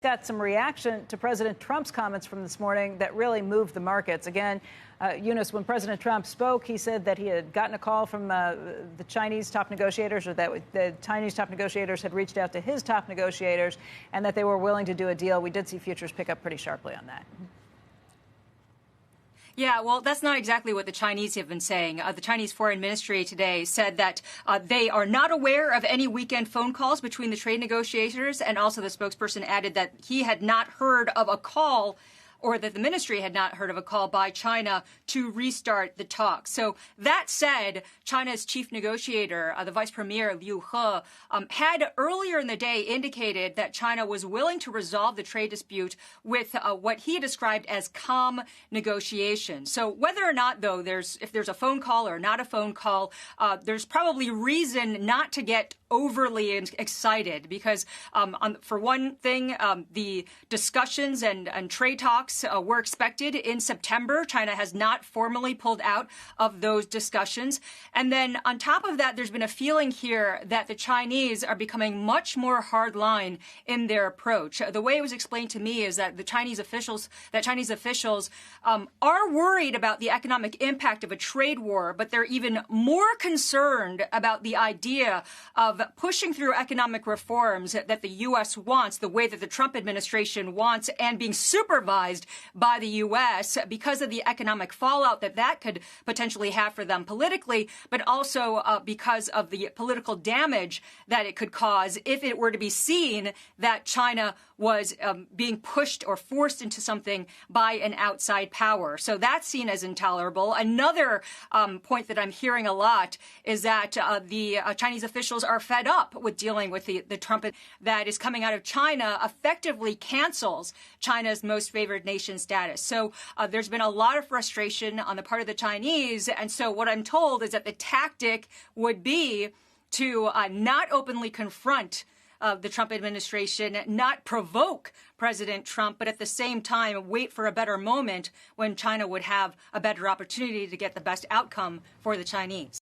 Got some reaction to President Trump's comments from this morning that really moved the markets. Again, Eunice, when President Trump spoke, he said that he had gotten a call from the Chinese top negotiators, or that the Chinese top negotiators had reached out to his top negotiators, and that they were willing to do a deal. We did see futures pick up pretty sharply on that. Yeah, well, that's not exactly what the Chinese have been saying. The Chinese Foreign Ministry today said that they are not aware of any weekend phone calls between the trade negotiators. And also the spokesperson added that he had not heard of a call, or that the ministry had not heard of a call by China to restart the talks. So that said, China's chief negotiator, the vice premier Liu He, had earlier in the day indicated that China was willing to resolve the trade dispute with what he described as calm negotiations. So whether or not, though, if there's a phone call or not a phone call, there's probably reason not to get overly excited because, for one thing, the discussions and trade talks were expected in September. China has not formally pulled out of those discussions. And then on top of that, there's been a feeling here that the Chinese are becoming much more hardline in their approach. The way it was explained to me is that Chinese officials are worried about the economic impact of a trade war, but they're even more concerned about the idea of pushing through economic reforms that the U.S. wants, the way that the Trump administration wants, and being supervised by the U.S. because of the economic fallout that could potentially have for them politically, but also because of the political damage that it could cause if it were to be seen that China was being pushed or forced into something by an outside power. So that's seen as intolerable. Another point that I'm hearing a lot is that the Chinese officials are fed up with dealing with the Trump that is coming out of China effectively cancels China's most favored nation status. So there's been a lot of frustration on the part of the Chinese. And so what I'm told is that the tactic would be to not openly confront the Trump administration, not provoke President Trump, but at the same time wait for a better moment when China would have a better opportunity to get the best outcome for the Chinese.